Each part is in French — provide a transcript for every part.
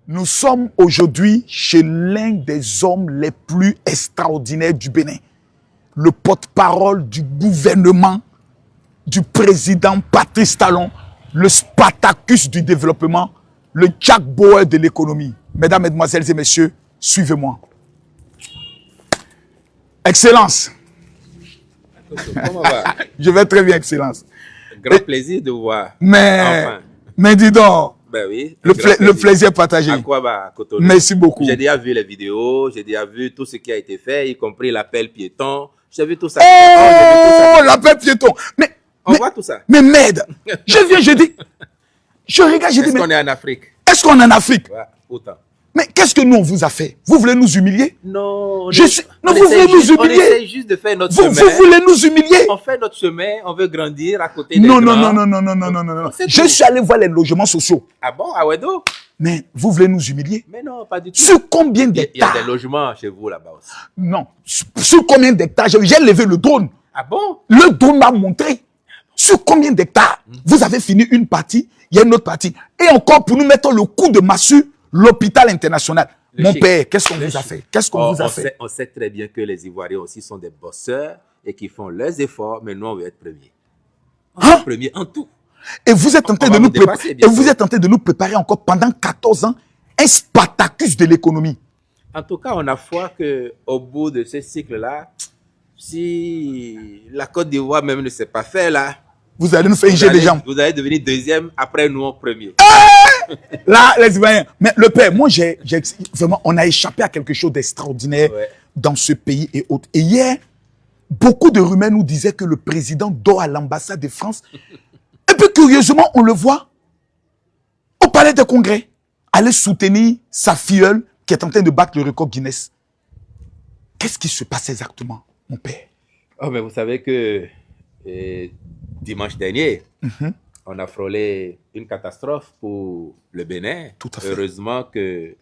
Nous sommes aujourd'hui chez l'un des hommes les plus extraordinaires du Bénin. Le porte-parole du gouvernement, du président Patrice Talon, le Spartacus du développement, le Jack Bauer de l'économie. Mesdames, Mesdemoiselles et Messieurs, suivez-moi. Excellence. Comment va? Je vais très bien, Excellence. Grand plaisir de vous voir. Mais dis donc, ben oui, le plaisir partagé. À quoi va Cotonou? Merci beaucoup. J'ai déjà vu les vidéos, j'ai déjà vu tout ce qui a été fait, y compris l'appel piéton. J'ai vu tout ça. Oh, l'appel piéton. On voit tout ça. Mais merde, je dis, je regarde, je dis, est-ce qu'on est en Afrique? Est-ce qu'on est en Afrique? Ouais, autant. Mais qu'est-ce que nous on vous a fait? Vous voulez nous humilier? Non, vous voulez nous humilier? On essaie juste de faire notre chemin. Vous voulez nous humilier? On fait notre chemin, on veut grandir à côté des non, grands. Non. Je suis allé voir les logements sociaux. Ah bon, à Wedo? Mais vous voulez nous humilier? Mais non, pas du tout. Sur combien d'hectares? Il y a des logements chez vous là-bas aussi. Non. Sur combien d'hectares? J'ai levé le drone. Ah bon? Le drone m'a montré. Sur combien d'hectares? Vous avez fini une partie, il y a une autre partie. Et encore pour nous mettre le coup de massue, l'hôpital international. Mon père, qu'est-ce qu'on vous a fait? Qu'est-ce qu'on vous a fait? On sait très bien que les Ivoiriens aussi sont des bosseurs et qui font leurs efforts, mais nous, on veut être premiers. Premiers en tout. Et vous êtes tenté de nous préparer. Et vous êtes tenté de nous préparer encore pendant 14 ans un Spartacus de l'économie. En tout cas, on a foi qu'au bout de ce cycle-là, si la Côte d'Ivoire même ne s'est pas fait là, vous allez nous faire un jet de jambes. Vous allez devenir deuxième, après nous en premier. Là, les Ivoiriens. Mais le père, moi, vraiment, on a échappé à quelque chose d'extraordinaire dans ce pays et autres. Et hier, beaucoup de rumeurs nous disaient que le président dort à l'ambassade de France. Et puis, curieusement, on le voit au palais des congrès, aller soutenir sa filleule qui est en train de battre le record Guinness. Qu'est-ce qui se passe exactement, mon père? Oh, mais vous savez que dimanche dernier, on a frôlé une catastrophe pour le Bénin. Tout à fait. Heureusement que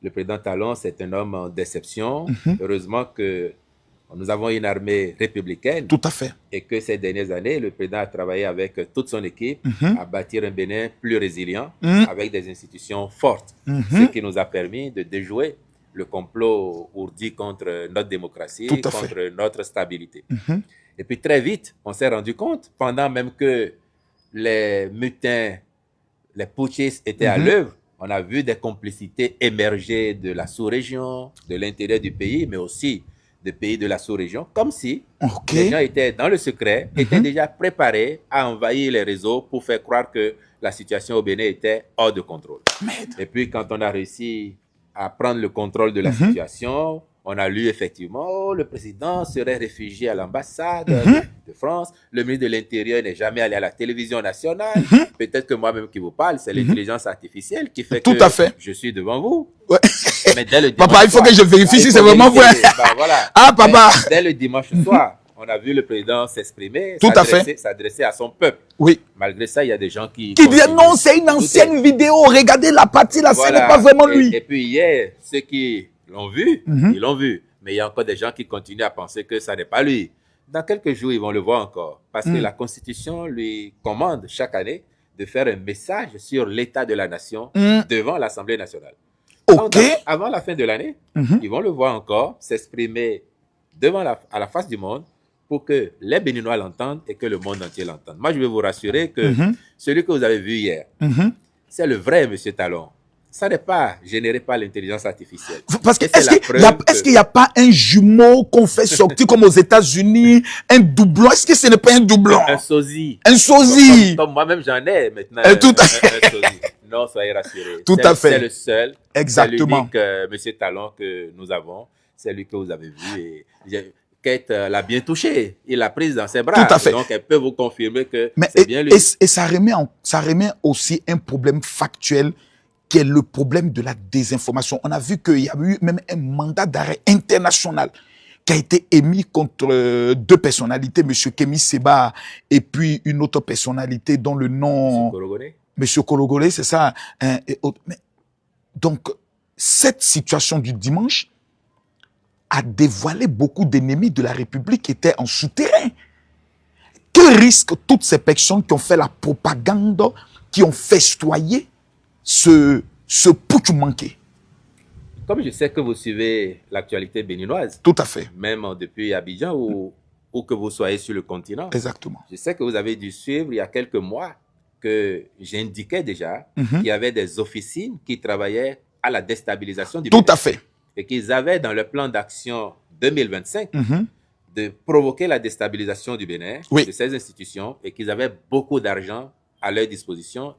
le président Talon, c'est un homme en déception. Heureusement que nous avons une armée républicaine. Tout à fait. Et que ces dernières années, le président a travaillé avec toute son équipe à bâtir un Bénin plus résilient, avec des institutions fortes. Ce qui nous a permis de déjouer le complot ourdi contre notre démocratie, contre notre stabilité. Et puis très vite, on s'est rendu compte, pendant même que les mutins, les putschistes étaient à l'œuvre, on a vu des complicités émerger de la sous-région, de l'intérieur du pays, mais aussi des pays de la sous-région, comme si les gens étaient dans le secret, étaient déjà préparés à envahir les réseaux pour faire croire que la situation au Bénin était hors de contrôle. Et puis quand on a réussi à prendre le contrôle de la situation, on a lu effectivement, le président serait réfugié à l'ambassade de France. Le ministre de l'Intérieur n'est jamais allé à la télévision nationale. Peut-être que moi-même qui vous parle, c'est l'intelligence artificielle qui fait que je suis devant vous. Ouais. Mais dès le papa, il faut que je vérifie si c'est vraiment vrai. Voilà. Ah, papa. Dès le dimanche soir, on a vu le président s'exprimer, s'adresser à son peuple. Oui. Malgré ça, il y a des gens qui disent non, c'est une ancienne vidéo. Regardez la partie là, ce n'est pas vraiment lui. Et puis hier, ceux qui l'ont vu, ils l'ont vu. Mais il y a encore des gens qui continuent à penser que ça n'est pas lui. Dans quelques jours, ils vont le voir encore. Parce que la Constitution lui commande chaque année de faire un message sur l'état de la nation devant l'Assemblée nationale. Donc, avant la fin de l'année, ils vont le voir encore s'exprimer à la face du monde pour que les Béninois l'entendent et que le monde entier l'entende. Moi, je vais vous rassurer que celui que vous avez vu hier, c'est le vrai M. Talon. Ça n'est pas généré par l'intelligence artificielle. Parce que est-ce qu'il n'y a pas un jumeau qu'on fait sortir comme aux États-Unis, un doublon? Est-ce que ce n'est pas un doublon? Un sosie. Un sosie. Comme moi-même, j'en ai maintenant. Tout à fait. Un sosie. Non, soyez rassurés. Tout à fait. C'est le seul. Exactement. C'est l'unique M. Talon que nous avons. C'est lui que vous avez vu. Et Kate l'a bien touché. Il l'a prise dans ses bras. Tout à fait. Donc, elle peut vous confirmer que c'est bien lui. Et ça remet aussi un problème factuel qui est le problème de la désinformation. On a vu qu'il y a eu même un mandat d'arrêt international qui a été émis contre deux personnalités, M. Kémy Seba et puis une autre personnalité dont le nom... M. Kologolé, c'est ça. Donc, cette situation du dimanche a dévoilé beaucoup d'ennemis de la République qui étaient en souterrain. Que risquent toutes ces personnes qui ont fait la propagande, qui ont festoyé ce ce putsch manqué. Comme je sais que vous suivez l'actualité béninoise, Tout à fait. même depuis Abidjan ou que vous soyez sur le continent, Exactement. je sais que vous avez dû suivre il y a quelques mois que j'indiquais déjà qu'il y avait des officines qui travaillaient à la déstabilisation du Tout Bénin à fait. et qu'ils avaient dans le plan d'action 2025 de provoquer la déstabilisation du Bénin, Oui. de ces institutions, et qu'ils avaient beaucoup d'argent à leur disposition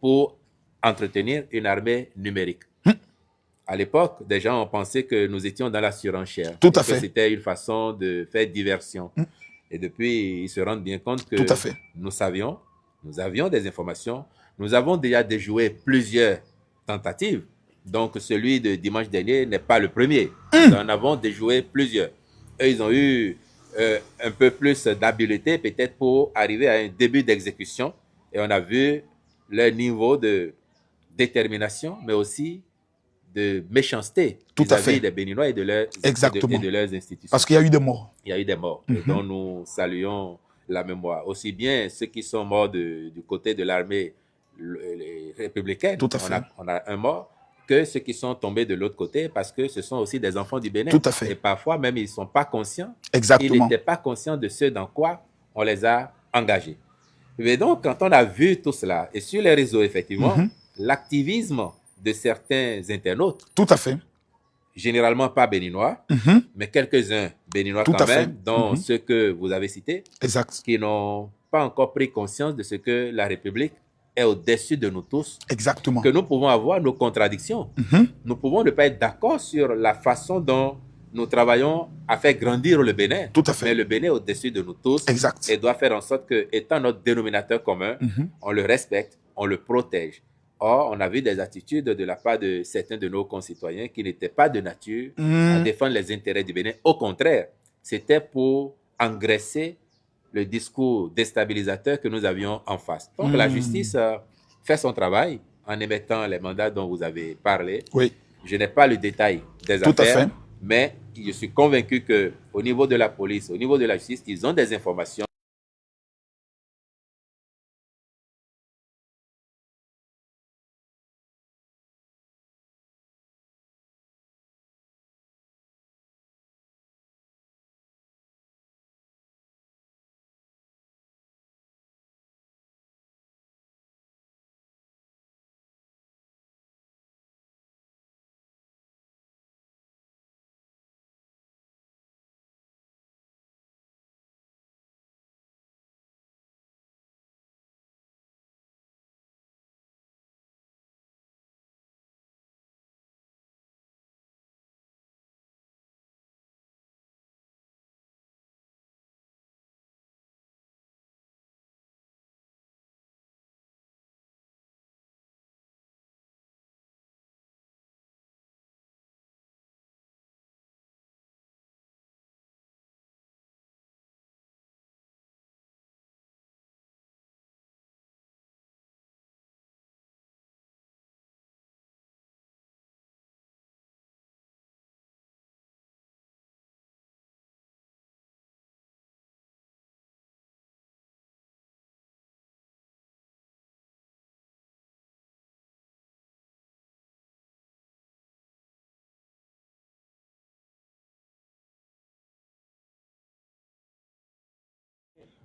pour entretenir une armée numérique. À l'époque, des gens ont pensé que nous étions dans la surenchère. Tout à que fait. c'était une façon de faire diversion. Et depuis, ils se rendent bien compte que Tout à fait. nous avions des informations, nous avons déjà déjoué plusieurs tentatives. Donc, celui de dimanche dernier n'est pas le premier. Nous en avons déjoué plusieurs. Eux, ils ont eu un peu plus d'habileté peut-être pour arriver à un début d'exécution. Et on a vu leur niveau de détermination, mais aussi de méchanceté Tout à vis-à-vis fait. des Béninois et de leurs, Exactement. et de leurs institutions. Parce qu'il y a eu des morts. Il y a eu des morts, et dont nous saluons la mémoire. Aussi bien ceux qui sont morts du côté de l'armée républicaine, Tout à fait. on a un mort, que ceux qui sont tombés de l'autre côté, parce que ce sont aussi des enfants du Bénin. Tout à fait. Et parfois même, ils ne sont pas conscients. Exactement. Ils n'étaient pas conscients de ce dans quoi on les a engagés. Et donc, quand on a vu tout cela, et sur les réseaux, effectivement, l'activisme de certains internautes, Tout à fait. généralement pas béninois, mais quelques-uns béninois Tout quand à fait. même, dont ceux que vous avez cités, Exact. qui n'ont pas encore pris conscience de ce que la République est au-dessus de nous tous, Exactement. que nous pouvons avoir nos contradictions. Nous pouvons ne pas être d'accord sur la façon dont nous travaillons à faire grandir le Bénin. Tout à fait. Mais le Bénin est au-dessus de nous tous. Exact. Et doit faire en sorte que, étant notre dénominateur commun, on le respecte, on le protège. Or, on a vu des attitudes de la part de certains de nos concitoyens qui n'étaient pas de nature à défendre les intérêts du Bénin. Au contraire, c'était pour engraisser le discours déstabilisateur que nous avions en face. Donc, la justice fait son travail en émettant les mandats dont vous avez parlé. Oui. Je n'ai pas le détail des Tout à affaires, fait. mais je suis convaincu qu'au niveau de la police, au niveau de la justice, ils ont des informations.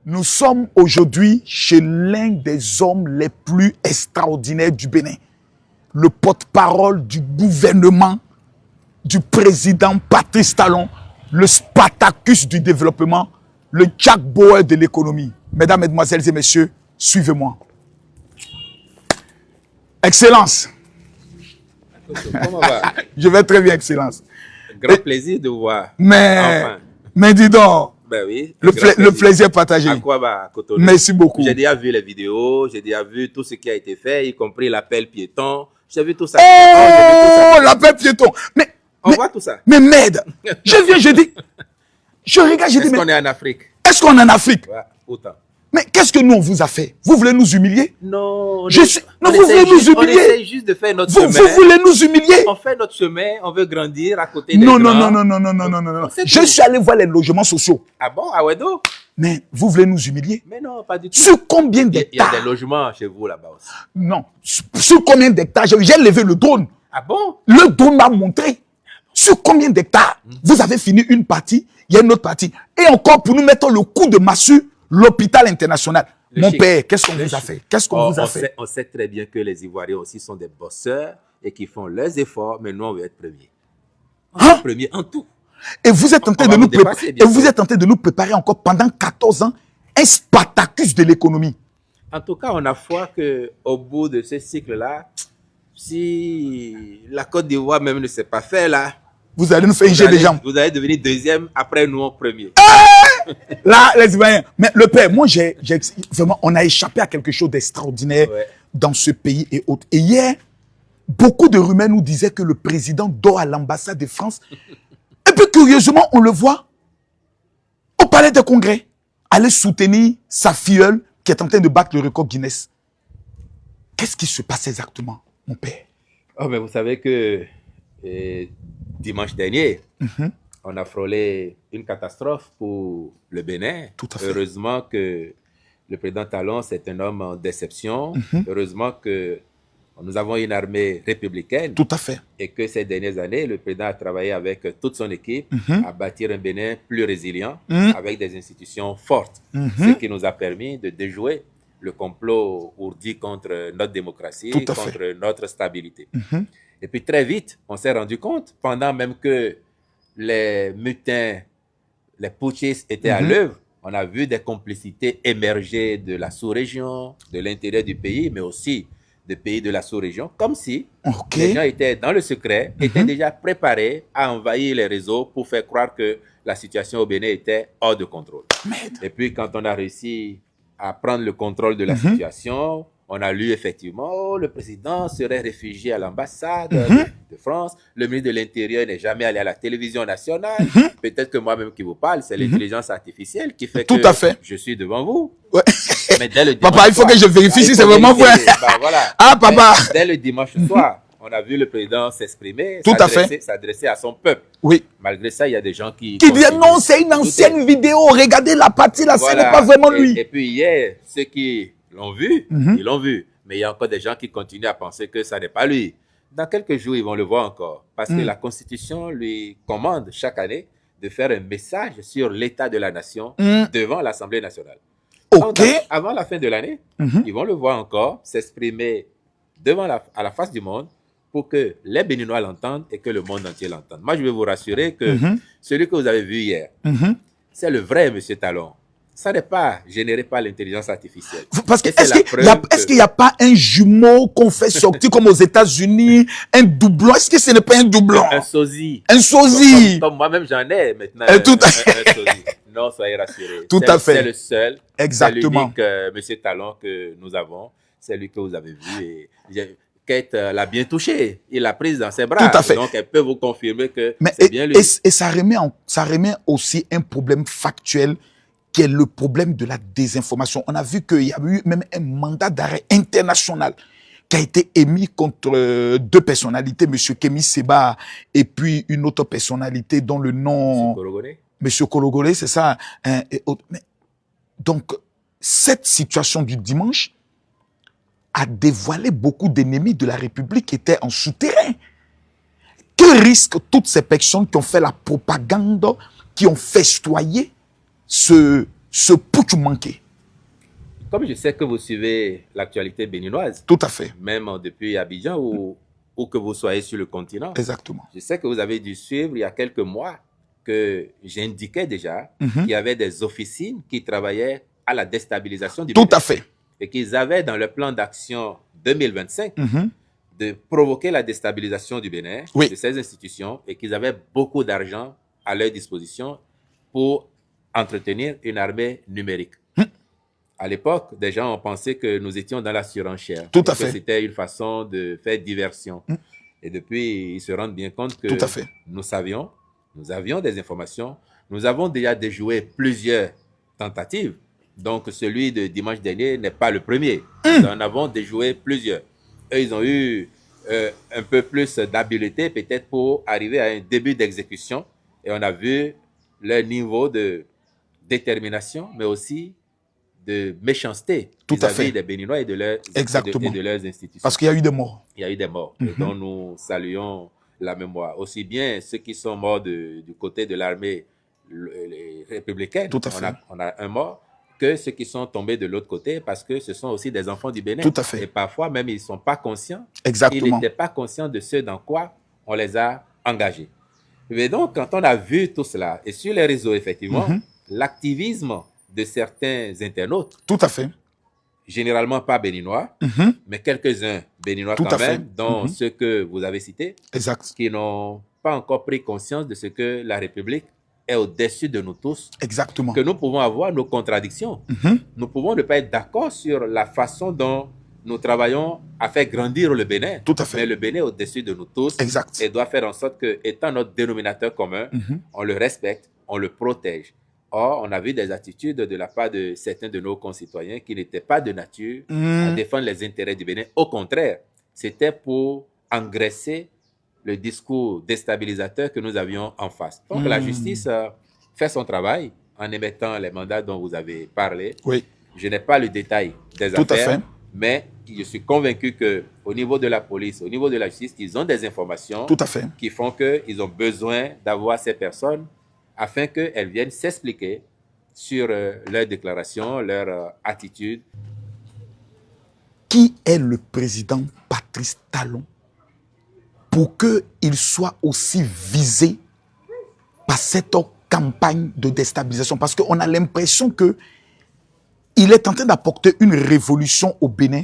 Nous sommes aujourd'hui chez l'un des hommes les plus extraordinaires du Bénin. Le porte-parole du gouvernement, du président Patrice Talon, le Spartacus du développement, le Jack Bauer de l'économie. Mesdames, Mesdemoiselles et Messieurs, suivez-moi. Excellence. Comment va? Je vais très bien, Excellence. Grand plaisir de vous voir. Mais, Enfin. mais dis donc, Ben oui. le plaisir partagé. À quoi va Cotonou? Merci beaucoup. J'ai déjà vu les vidéos, j'ai déjà vu tout ce qui a été fait, y compris l'appel piéton. J'ai vu tout ça. Oh, l'appel piéton. On voit tout ça. Mais merde, je dis, je regarde, je dis, Est-ce qu'on est en Afrique? Est-ce qu'on est en Afrique? Ouais, autant. Mais qu'est-ce que nous on vous a fait? Vous voulez nous humilier? Non, non, vous voulez nous humilier? On essaie juste de faire notre chemin. Vous voulez nous humilier? On fait notre chemin, on veut grandir à côté des Non. grands. Je suis allé voir les logements sociaux. Ah bon, à Wedo? Mais vous voulez nous humilier? Mais non, pas du tout. Sur combien Il y a d'hectares? des logements chez vous là-bas aussi. Non. Sur combien d'hectares? J'ai levé le drone. Ah bon? Le drone m'a montré. Sur combien d'hectares? Vous avez fini une partie, il y a une autre partie. Et encore pour nous mettre le coup de massue, l'hôpital international. Mon père, qu'est-ce qu'on vous a fait? Qu'est-ce qu'on vous a fait? On sait très bien que les Ivoiriens aussi sont des bosseurs et qui font leurs efforts, mais nous, on veut être premiers. Hein? Premiers en tout. Et vous êtes en train de nous préparer, et vous êtes en train de nous préparer encore pendant 14 ans un Spartacus de l'économie. En tout cas, on a foi qu'au bout de ce cycle-là, si la Côte d'Ivoire même ne s'est pas fait là, vous allez nous faire un jeu des jambes. Vous allez devenir deuxième, après nous en premier. Là, les Ivoiriens. Mais le père, moi, vraiment, on a échappé à quelque chose d'extraordinaire dans ce pays et autres. Et hier, beaucoup de rumeurs nous disaient que le président dort à l'ambassade de France. Et puis, curieusement, on le voit au palais des congrès, aller soutenir sa filleule qui est en train de battre le record Guinness. Qu'est-ce qui se passe exactement, mon père? Oh, mais vous savez que dimanche dernier, on a frôlé une catastrophe pour le Bénin. Tout à fait. Heureusement que le président Talon, c'est un homme en déception. Heureusement que nous avons une armée républicaine. Tout à fait. Et que ces dernières années, le président a travaillé avec toute son équipe à bâtir un Bénin plus résilient, avec des institutions fortes. Ce qui nous a permis de déjouer le complot ourdi contre notre démocratie, contre notre stabilité. Et puis très vite, on s'est rendu compte, pendant même que les mutins, les putschistes étaient à l'œuvre, on a vu des complicités émerger de la sous-région, de l'intérieur du pays, mais aussi des pays de la sous-région, comme si les gens étaient dans le secret, étaient déjà préparés à envahir les réseaux pour faire croire que la situation au Bénin était hors de contrôle. Et puis quand on a réussi à prendre le contrôle de la situation, on a lu effectivement, oh, le président serait réfugié à l'ambassade de France, le ministre de l'Intérieur n'est jamais allé à la télévision nationale. Peut-être que moi-même qui vous parle, c'est l'intelligence artificielle qui fait que je suis devant vous. Mais dès le papa, il faut que je vérifie si c'est vraiment vrai. Bah, voilà. Ah, papa. Dès le dimanche soir, on a vu le président s'exprimer, s'adresser à son peuple. Oui. Malgré ça, il y a des gens qui disent non, c'est une ancienne vidéo, regardez la partie là, ce n'est pas vraiment lui. Et puis hier, ceux qui l'ont vu, ils l'ont vu. Mais il y a encore des gens qui continuent à penser que ça n'est pas lui. Dans quelques jours, ils vont le voir encore. Parce que la Constitution lui commande chaque année de faire un message sur l'état de la nation devant l'Assemblée nationale. Donc, avant la fin de l'année, ils vont le voir encore s'exprimer à la face du monde pour que les Béninois l'entendent et que le monde entier l'entende. Moi, je vais vous rassurer que celui que vous avez vu hier, c'est le vrai M. Talon. Ça n'est pas généré par l'intelligence artificielle. Parce que est-ce qu'il n'y a pas un jumeau qu'on fait sortir comme aux États-Unis, un doublon? Est-ce que ce n'est pas un doublon? Un sosie. Un sosie. Comme moi-même, j'en ai maintenant. Un sosie. Non, soyez rassurés. Tout à fait. C'est le seul. Exactement. C'est l'unique M. Talon que nous avons. C'est lui que vous avez vu. Et Kate l'a bien touché. Il l'a prise dans ses bras. Tout à fait. Donc, elle peut vous confirmer que c'est bien lui. Et ça remet aussi un problème factuel qui est le problème de la désinformation. On a vu qu'il y a eu même un mandat d'arrêt international qui a été émis contre deux personnalités, M. Kémy Seba et puis une autre personnalité dont le nom... M. Kologolé, c'est ça. Donc, cette situation du dimanche a dévoilé beaucoup d'ennemis de la République qui étaient en souterrain. Que risquent toutes ces personnes qui ont fait la propagande, qui ont festoyé ce putsch manqué? Comme je sais que vous suivez l'actualité béninoise. Tout à fait. Même depuis Abidjan ou que vous soyez sur le continent. Exactement. Je sais que vous avez dû suivre il y a quelques mois que j'indiquais déjà qu'il y avait des officines qui travaillaient à la déstabilisation du Bénin. Tout à fait. Et qu'ils avaient dans le plan d'action 2025 de provoquer la déstabilisation du Bénin, de ces institutions, et qu'ils avaient beaucoup d'argent à leur disposition pour entretenir une armée numérique. À l'époque, des gens ont pensé que nous étions dans la surenchère. Tout à fait. C'était une façon de faire diversion. Et depuis, ils se rendent bien compte que nous avions des informations. Nous avons déjà déjoué plusieurs tentatives. Donc, celui de dimanche dernier n'est pas le premier. Nous en avons déjoué plusieurs. Eux, ils ont eu un peu plus d'habileté, peut-être, pour arriver à un début d'exécution. Et on a vu leur niveau de détermination, mais aussi de méchanceté Tout à vis-à-vis fait. des Béninois et de leurs, Exactement. et de leurs institutions. Parce qu'il y a eu des morts. Il y a eu des morts, et dont nous saluons la mémoire. Aussi bien ceux qui sont morts du côté de l'armée républicaine, Tout à fait. on a un mort, que ceux qui sont tombés de l'autre côté, parce que ce sont aussi des enfants du Bénin. Tout à fait. Et parfois, même, ils ne sont pas conscients. Exactement. Ils n'étaient pas conscients de ce dans quoi on les a engagés. Mais donc, quand on a vu tout cela, et sur les réseaux, effectivement, l'activisme de certains internautes, tout à fait, généralement pas béninois, mais quelques-uns béninois tout quand à fait. même, dont ceux que vous avez cités, exact, qui n'ont pas encore pris conscience de ce que la République est au-dessus de nous tous. Exactement. Que nous pouvons avoir nos contradictions. Nous pouvons ne pas être d'accord sur la façon dont nous travaillons à faire grandir le Bénin. Tout à fait. Mais le Bénin est au-dessus de nous tous. Exact. Et doit faire en sorte que, étant notre dénominateur commun, on le respecte, on le protège. Or, on a vu des attitudes de la part de certains de nos concitoyens qui n'étaient pas de nature à défendre les intérêts du Bénin. Au contraire, c'était pour engraisser le discours déstabilisateur que nous avions en face. Donc, la justice fait son travail en émettant les mandats dont vous avez parlé. Oui. Je n'ai pas le détail des Tout affaires, à fait. mais je suis convaincu qu'au niveau de la police, au niveau de la justice, ils ont des informations Tout à fait. qui font qu'ils ont besoin d'avoir ces personnes afin qu'elles viennent s'expliquer sur leurs déclarations, leur attitude. Qui est le président Patrice Talon pour qu'il soit aussi visé par cette campagne de déstabilisation? Parce qu'on a l'impression qu'il est en train d'apporter une révolution au Bénin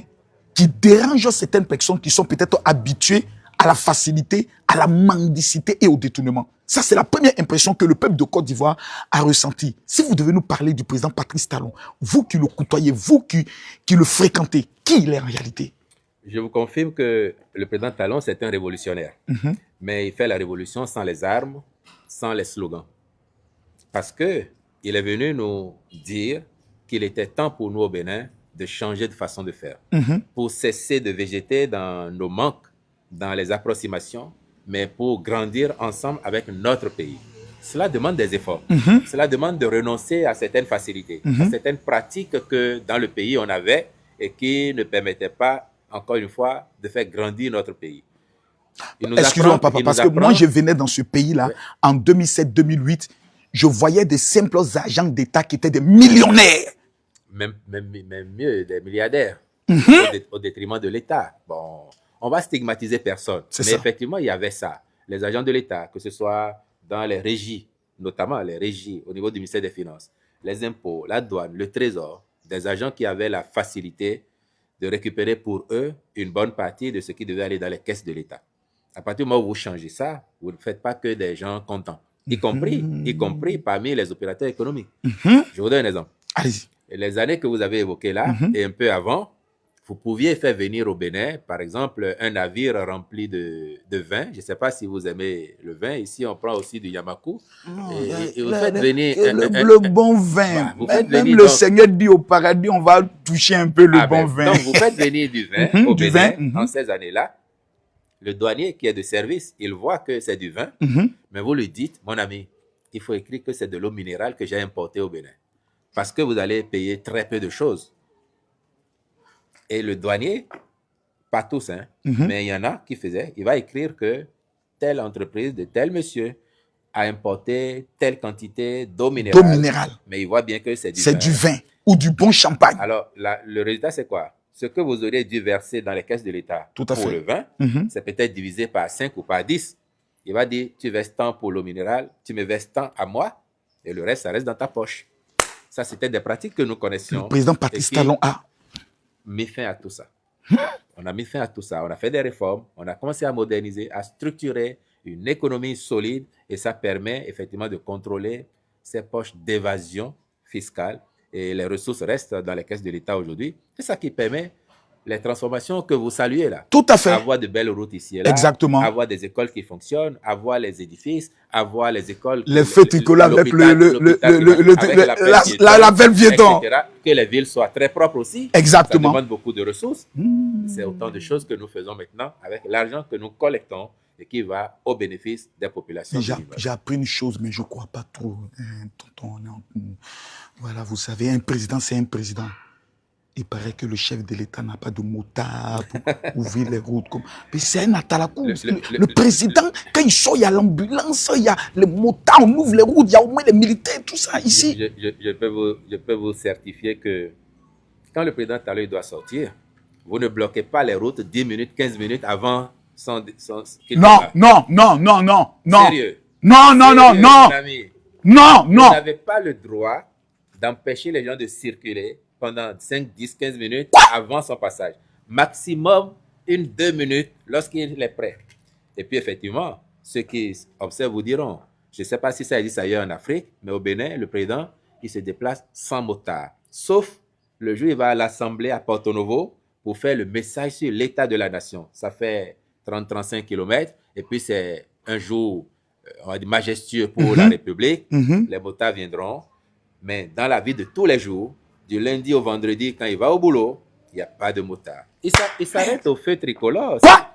qui dérange certaines personnes qui sont peut-être habituées à la facilité, à la mendicité et au détournement. Ça, c'est la première impression que le peuple de Côte d'Ivoire a ressentie. Si vous devez nous parler du président Patrice Talon, vous qui le côtoyez, vous qui le fréquentez, qui il est en réalité? Je vous confirme que le président Talon, c'est un révolutionnaire. Mais il fait la révolution sans les armes, sans les slogans. Parce qu'il est venu nous dire qu'il était temps pour nous au Bénin de changer de façon de faire. Pour cesser de végéter dans nos manques, dans les approximations, mais pour grandir ensemble avec notre pays. Cela demande des efforts. Cela demande de renoncer à certaines facilités, à certaines pratiques que dans le pays on avait et qui ne permettaient pas, encore une fois, de faire grandir notre pays. Excusez-moi, papa, parce que moi, je venais dans ce pays-là en 2007-2008. Je voyais des simples agents d'État qui étaient des millionnaires. Même mieux, des milliardaires, au détriment de l'État. Bon, on va stigmatiser personne. Mais effectivement, il y avait ça. Les agents de l'État, que ce soit dans les régies, notamment les régies au niveau du ministère des Finances, les impôts, la douane, le trésor, des agents qui avaient la facilité de récupérer pour eux une bonne partie de ce qui devait aller dans les caisses de l'État. À partir du moment où vous changez ça, vous ne faites pas que des gens contents, y compris parmi les opérateurs économiques. Je vous donne un exemple. Allez-y. Les années que vous avez évoquées là, et un peu avant, vous pouviez faire venir au Bénin, par exemple, un navire rempli de vin. Je ne sais pas si vous aimez le vin. Ici, on prend aussi du Yamakou. Et vous faites venir... le bon vin. Bah, même le Seigneur dit au paradis, on va toucher un peu le bon vin. Donc, vous faites venir du vin au Bénin en ces années-là. Le douanier qui est de service, il voit que c'est du vin, mais vous lui dites, mon ami, il faut écrire que c'est de l'eau minérale que j'ai importée au Bénin. Parce que vous allez payer très peu de choses. Et le douanier, pas tous, mais il y en a qui faisaient, il va écrire que telle entreprise de tel monsieur a importé telle quantité d'eau minérale. Mais il voit bien que c'est du vin. C'est du vin ou du bon champagne. Alors, le résultat, c'est quoi? Ce que vous auriez dû verser dans les caisses de l'État pour le vin, c'est peut-être divisé par 5 ou par 10. Il va dire, tu verses tant pour l'eau minérale, tu me verses tant à moi, et le reste, ça reste dans ta poche. Ça, c'était des pratiques que nous connaissions. Le président Patrice Talon a mis fin à tout ça. On a mis fin à tout ça. On a fait des réformes, on a commencé à moderniser, à structurer une économie solide, et ça permet effectivement de contrôler ces poches d'évasion fiscale, et les ressources restent dans les caisses de l'État aujourd'hui. C'est ça qui permet les transformations que vous saluez là. Tout à fait. Avoir de belles routes ici et là. Exactement. Avoir des écoles qui fonctionnent, avoir les édifices, avoir les écoles. Les feux tricolores avec la belle piéton. Que les villes soient très propres aussi. Exactement. Ça demande beaucoup de ressources. C'est autant de choses que nous faisons maintenant avec l'argent que nous collectons et qui va au bénéfice des populations. J'ai appris une chose, mais je ne crois pas trop. Tonton, voilà, vous savez, un président, c'est un président. Il paraît que le chef de l'État n'a pas de motard pour ouvrir les routes. Mais c'est un atalakou. Le président, quand il sort, il y a l'ambulance, il y a les motards, on ouvre les routes, il y a au moins les militaires, tout ça ici. Je peux vous certifier que quand le président Talon doit sortir, vous ne bloquez pas les routes 10 minutes, 15 minutes avant qu'il démarre. Non. Sérieux. Non. Mon ami. Non. Vous n'avez pas le droit d'empêcher les gens de circuler pendant 5, 10, 15 minutes avant son passage. Maximum 1-2 minutes lorsqu'il est prêt. Et puis effectivement, ceux qui observent vous diront, je ne sais pas si ça existe ailleurs en Afrique, mais au Bénin, le président, il se déplace sans motard. Sauf le jour où il va à l'Assemblée à Porto Novo pour faire le message sur l'état de la nation. Ça fait 30-35 km. Et puis c'est un jour on va dire, majestueux pour la République. Les motards viendront. Mais dans la vie de tous les jours, du lundi au vendredi, quand il va au boulot, il n'y a pas de motard. Il s'arrête au feu tricolore. Quoi?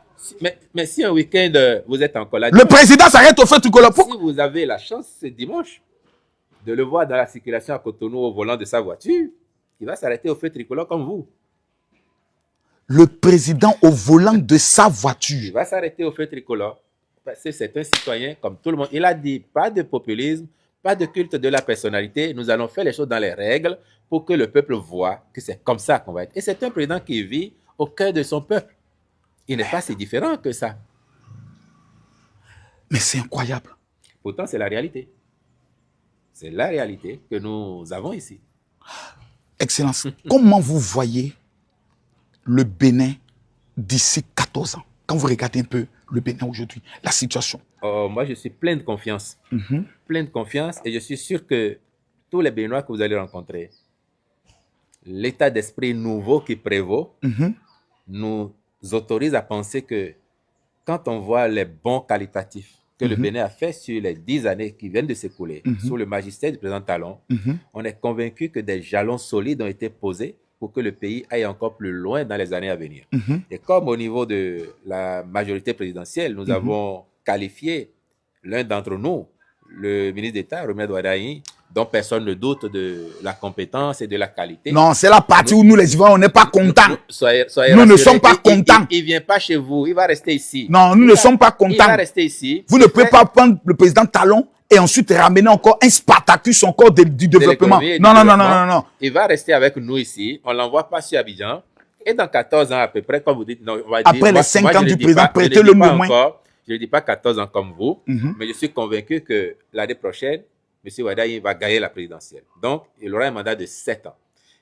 Mais si un week-end, vous êtes encore là... Le président s'arrête au feu tricolore. Si vous avez la chance, ce dimanche, de le voir dans la circulation à Cotonou au volant de sa voiture, il va s'arrêter au feu tricolore comme vous. Le président au volant de sa voiture. Il va s'arrêter au feu tricolore. Parce que c'est un citoyen comme tout le monde. Il a dit, pas de populisme, pas de culte de la personnalité. Nous allons faire les choses dans les règles pour que le peuple voit que c'est comme ça qu'on va être. Et c'est un président qui vit au cœur de son peuple. Il n'est pas si différent que ça. Mais c'est incroyable. Pourtant, c'est la réalité. C'est la réalité que nous avons ici. Excellence, comment vous voyez le Bénin d'ici 14 ans? Quand vous regardez un peu le Bénin aujourd'hui, la situation. Moi, je suis plein de confiance. Plein de confiance et je suis sûr que tous les Béninois que vous allez rencontrer, l'état d'esprit nouveau qui prévaut nous autorise à penser que quand on voit les bons qualitatifs que le Bénin a fait sur les 10 années qui viennent de s'écouler, sous le magistère du président Talon, on est convaincu que des jalons solides ont été posés pour que le pays aille encore plus loin dans les années à venir. Et comme au niveau de la majorité présidentielle, nous avons qualifié l'un d'entre nous, le ministre d'État, Romuald Wardani, dont personne ne doute de la compétence et de la qualité. Non, c'est la partie où nous les Ivoiriens, on n'est pas contents. Nous ne sommes pas contents. Il ne vient pas chez vous, il va rester ici. Non, nous ne sommes pas contents. Il va rester ici. Vous ne pouvez pas prendre le président Talon et ensuite ramener encore un Spartacus encore du développement. Non. Il va rester avec nous ici. On ne l'envoie pas sur Abidjan. Et dans 14 ans à peu près, comme vous dites, non, on va après les 5 ans du président, prêtez-le nous moins. Je ne dis pas 14 ans comme vous, mais je suis convaincu que l'année prochaine, M. Wardani va gagner la présidentielle. Donc, il aura un mandat de 7 ans.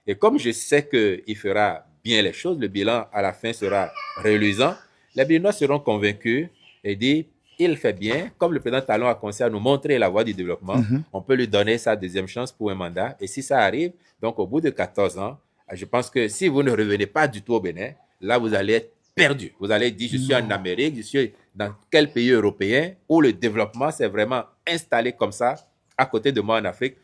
Et comme je sais qu'il fera bien les choses, le bilan à la fin sera reluisant, les Béninois seront convaincus et disent, il fait bien, comme le président Talon a commencé à nous montrer la voie du développement, on peut lui donner sa deuxième chance pour un mandat. Et si ça arrive, donc au bout de 14 ans, je pense que si vous ne revenez pas du tout au Bénin, là, vous allez être perdu. Vous allez dire, je suis en Amérique, je suis dans quel pays européen où le développement s'est vraiment installé comme ça, à côté de moi en Afrique.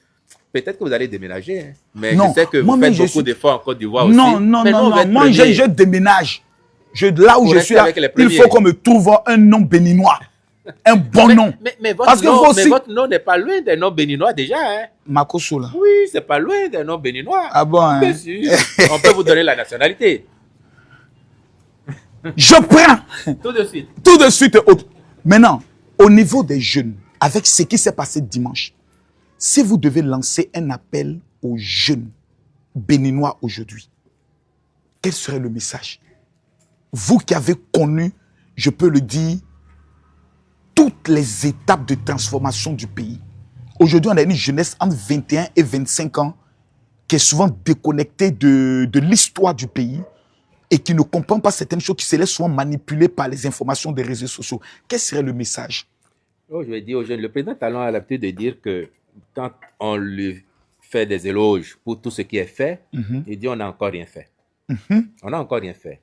Peut-être que vous allez déménager, hein. Mais non, je sais que vous faites beaucoup d'efforts en Côte d'Ivoire aussi. Non, moi je déménage. Là où je suis là, il faut qu'on me trouve un nom béninois. Un bon nom. Mais votre nom n'est pas loin des noms béninois déjà. Hein. Makosola. Oui, c'est pas loin des noms béninois. Ah bon, hein? Bien sûr. On peut vous donner la nationalité. Je prends. Tout de suite. Tout de suite. Maintenant, au niveau des jeunes, avec ce qui s'est passé dimanche, si vous devez lancer un appel aux jeunes béninois aujourd'hui, quel serait le message? Vous qui avez connu, je peux le dire, toutes les étapes de transformation du pays. Aujourd'hui, on a une jeunesse entre 21 et 25 ans qui est souvent déconnectée de l'histoire du pays et qui ne comprend pas certaines choses, qui se laisse souvent manipuler par les informations des réseaux sociaux. Quel serait le message? Oh, je vais dire aux jeunes, le président Talon a l'habitude de dire que quand on lui fait des éloges pour tout ce qui est fait, il dit on n'a encore rien fait. On n'a encore rien fait.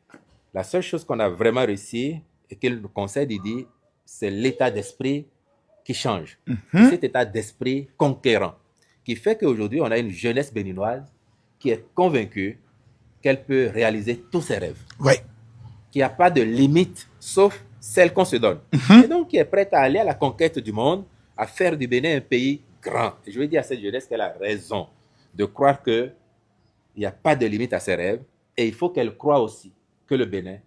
La seule chose qu'on a vraiment réussi et qu'il nous conseille de dire, c'est l'état d'esprit qui change. Cet état d'esprit conquérant qui fait qu'aujourd'hui, on a une jeunesse béninoise qui est convaincue qu'elle peut réaliser tous ses rêves. Ouais. Qu'il n'y a pas de limite, sauf celle qu'on se donne. Et donc, qui est prête à aller à la conquête du monde, à faire du Bénin un pays grand. Et je veux dire à cette jeunesse qu'elle a raison de croire qu'il n'y a pas de limite à ses rêves. Et il faut qu'elle croie aussi que le Bénin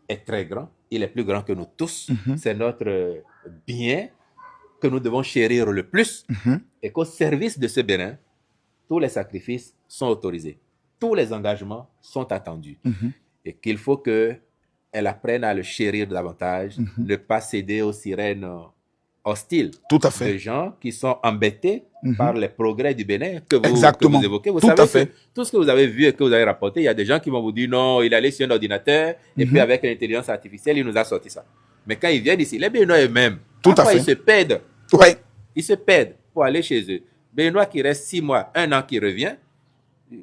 est très grand. Il est plus grand que nous tous. C'est notre bien que nous devons chérir le plus. Et qu'au service de ce Bénin, tous les sacrifices sont autorisés. Tous les engagements sont attendus. Et qu'il faut qu'elle apprenne à le chérir davantage, ne pas céder aux sirènes hostiles. Tout à fait. De gens qui sont embêtés par les progrès du Bénin que Exactement. vous évoquez. Vous Tout savez à fait. que tout ce que vous avez vu et que vous avez rapporté, il y a des gens qui vont vous dire non, il allait sur un ordinateur et puis avec l'intelligence artificielle, il nous a sorti ça. Mais quand ils viennent ici, les Béninois eux-mêmes, Tout à parfois, fait. ils se perdent. Ouais. Ils se perdent pour aller chez eux. Béninois qui reste 6 mois, 1 an qui revient,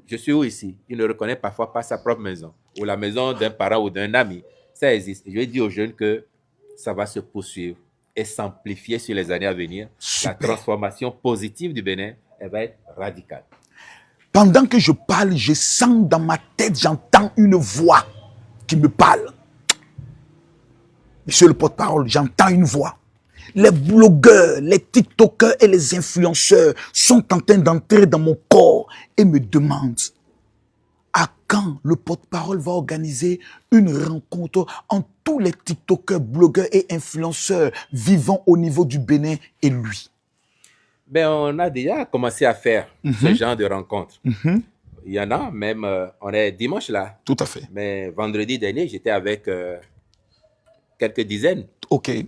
je suis où ici? Il ne reconnaît parfois pas sa propre maison ou la maison d'un parent ou d'un ami. Ça existe. Je vais dire aux jeunes que ça va se poursuivre et s'amplifier sur les années à venir. Super. La transformation positive du Bénin, elle va être radicale. Pendant que je parle, je sens dans ma tête, j'entends une voix qui me parle. Monsieur le porte-parole, j'entends une voix. Les blogueurs, les TikTokers et les influenceurs sont en train d'entrer dans mon corps et me demandent à quand le porte-parole va organiser une rencontre entre tous les TikTokers, blogueurs et influenceurs vivant au niveau du Bénin et lui. Ben, on a déjà commencé à faire ce genre de rencontres. Il y en a, même, on est dimanche là. Tout à fait. Mais vendredi dernier, j'étais avec quelques dizaines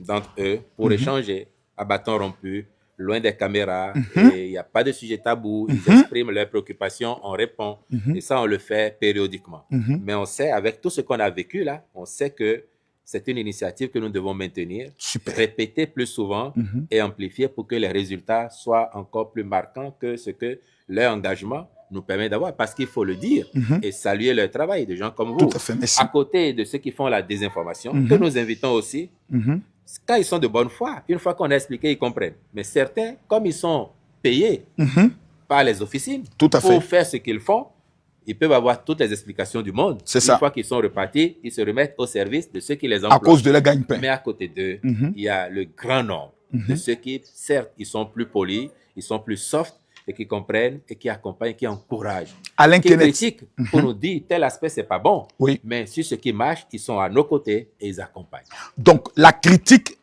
d'entre eux pour échanger à bâton rompu, loin des caméras. Et il n'y a pas de sujet tabou. Ils expriment leurs préoccupations, on répond. Et ça, on le fait périodiquement. Mais on sait, avec tout ce qu'on a vécu là, on sait que c'est une initiative que nous devons maintenir, répéter plus souvent et amplifier pour que les résultats soient encore plus marquants que ce que leur engagement nous permet d'avoir. Parce qu'il faut le dire et saluer leur travail, de gens comme vous. Tout à fait, merci. À côté de ceux qui font la désinformation, que nous invitons aussi, quand ils sont de bonne foi, une fois qu'on a expliqué, ils comprennent. Mais certains, comme ils sont payés par les officines Tout à pour fait. faire ce qu'ils font, ils peuvent avoir toutes les explications du monde. C'est ça. Une fois qu'ils sont repartis, ils se remettent au service de ceux qui les emploient. À cause de la gagne-pain. Mais à côté d'eux, il y a le grand nombre de ceux qui, certes, ils sont plus polis, ils sont plus soft, et qui comprennent, et qui accompagnent, qui encouragent. Alain Qui Kenneth. critiquent pour nous dire tel aspect, c'est pas bon. Oui. Mais sur ce qui marche, ils sont à nos côtés et ils accompagnent. Donc, la critique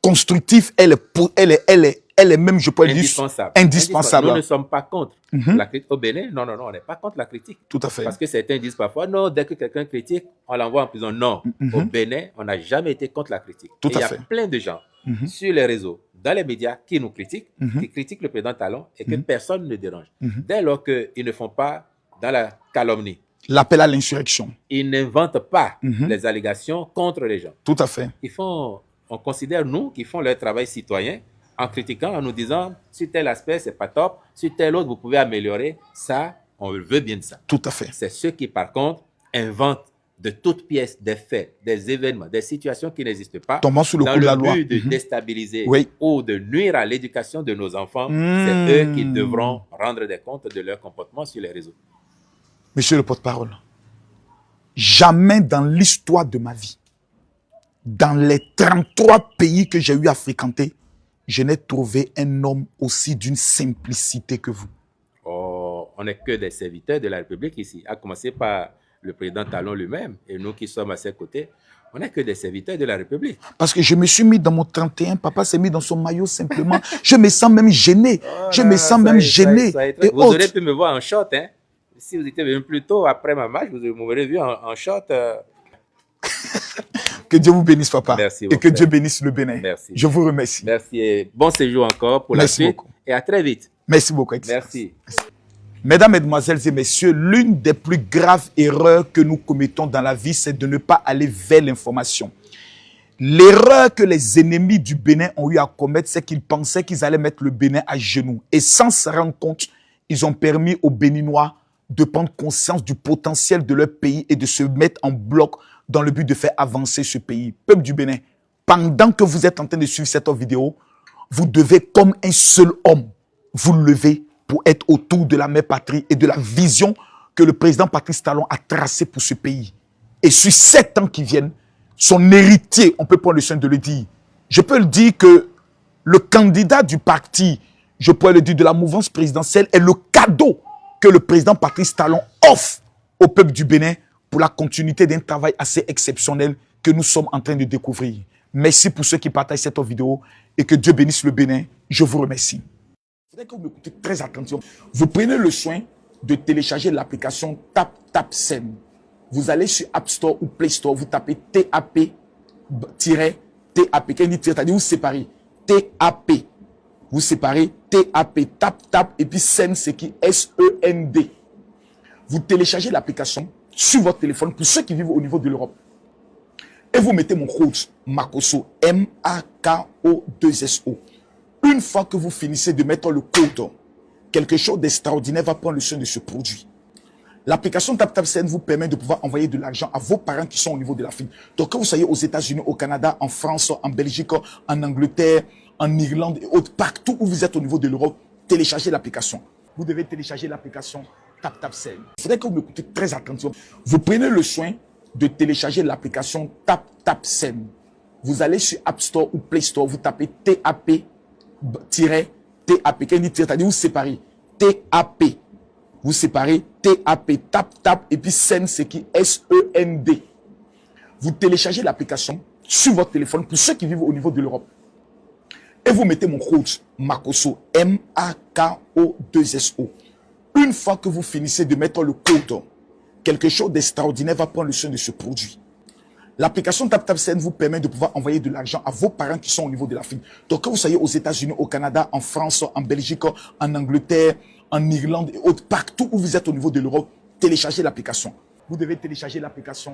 constructive, elle est même, je peux dire, Indispensable. indispensable. Nous ne sommes pas contre la critique. Au Bénin, non, on n'est pas contre la critique. Tout à fait. Parce que certains disent parfois, non, dès que quelqu'un critique, on l'envoie en prison. Non, au Bénin, on n'a jamais été contre la critique. Tout et à il y fait. a plein de gens sur les réseaux, dans les médias, qui nous critiquent, qui critiquent le président Talon et que personne ne dérange. Dès lors qu'ils ne font pas dans la calomnie, l'appel à l'insurrection. ils n'inventent pas les allégations contre les gens. Tout à fait. On considère, nous, qu'ils font leur travail citoyen en critiquant, en nous disant, sur tel aspect, c'est pas top, sur tel autre, vous pouvez améliorer. Ça, on veut bien de ça. Tout à fait. C'est ceux qui, par contre, inventent de toutes pièces des faits, des événements, des situations qui n'existent pas, Tombant sous le dans coup de la le loi. but de déstabiliser Oui. ou de nuire à l'éducation de nos enfants. C'est eux qui devront rendre des comptes de leur comportement sur les réseaux. Monsieur le porte-parole, jamais dans l'histoire de ma vie, dans les 33 pays que j'ai eu à fréquenter, je n'ai trouvé un homme aussi d'une simplicité que vous. Oh, on n'est que des serviteurs de la République ici, à commencer par le président Talon lui-même, et nous qui sommes à ses côtés, on n'est que des serviteurs de la République. Parce que je me suis mis dans mon 31, papa s'est mis dans son maillot simplement. Je me sens même gêné. Je me sens même gêné. Vous aurez pu me voir en short, hein. Si vous étiez venu plus tôt après ma marche, vous m'aurez vu en short. Que Dieu vous bénisse, papa. Merci, et mon que frère. Dieu bénisse le Bénin. Merci. Je vous remercie. Merci et bon séjour encore pour Merci la suite. beaucoup. Et à très vite. Merci beaucoup. Excellence. Merci. Mesdames, Mesdemoiselles et Messieurs, l'une des plus graves erreurs que nous commettons dans la vie, c'est de ne pas aller vers l'information. L'erreur que les ennemis du Bénin ont eu à commettre, c'est qu'ils pensaient qu'ils allaient mettre le Bénin à genoux. Et sans se rendre compte, ils ont permis aux Béninois de prendre conscience du potentiel de leur pays et de se mettre en bloc dans le but de faire avancer ce pays. Peuple du Bénin, pendant que vous êtes en train de suivre cette vidéo, vous devez, comme un seul homme, vous lever pour être autour de la mère patrie et de la vision que le président Patrice Talon a tracée pour ce pays. Et sur 7 ans qui viennent, son héritier, on peut prendre le soin de le dire. Je peux le dire que le candidat du parti, je pourrais le dire, de la mouvance présidentielle, est le cadeau que le président Patrice Talon offre au peuple du Bénin pour la continuité d'un travail assez exceptionnel que nous sommes en train de découvrir. Merci pour ceux qui partagent cette vidéo et que Dieu bénisse le Bénin. Je vous remercie. Il faudrait que vous m'écoutez très attentivement. Vous prenez le soin de télécharger l'application TapTapSend. Vous allez sur App Store ou Play Store, vous tapez TAP-TAP, c'est-à-dire vous séparez TAP. Vous séparez TAP, tap, et puis Send, c'est qui S-E-N-D. Vous téléchargez l'application sur votre téléphone pour ceux qui vivent au niveau de l'Europe. Et vous mettez mon code Makosso, M-A-K-O-2-S-O. Une fois que vous finissez de mettre le code, quelque chose d'extraordinaire va prendre le soin de ce produit. L'application TapTapSend vous permet de pouvoir envoyer de l'argent à vos parents qui sont au niveau de l'Afrique. Donc, que vous soyez aux États-Unis, au Canada, en France, en Belgique, en Angleterre, en Irlande et autres, partout où vous êtes au niveau de l'Europe, téléchargez l'application. Vous devez télécharger l'application TapTapSend. Il faudrait que vous m'écoutez très attentivement. Vous prenez le soin de télécharger l'application TapTapSend. Vous allez sur App Store ou Play Store, vous tapez TAP-TAP, c'est-à-dire vous séparez TAP. Vous séparez TAP, tap, et puis Send, c'est qui S-E-N-D. Vous téléchargez l'application sur votre téléphone pour ceux qui vivent au niveau de l'Europe. Et vous mettez mon code Makosso, M-A-K-O-2-S-O. Une fois que vous finissez de mettre le code, quelque chose d'extraordinaire va prendre le soin de ce produit. L'application TapTapSend vous permet de pouvoir envoyer de l'argent à vos parents qui sont au niveau de l'Afrique. Donc, que vous soyez aux États-Unis, au Canada, en France, en Belgique, en Angleterre, en Irlande et autres, partout où vous êtes au niveau de l'Europe, téléchargez l'application. Vous devez télécharger l'application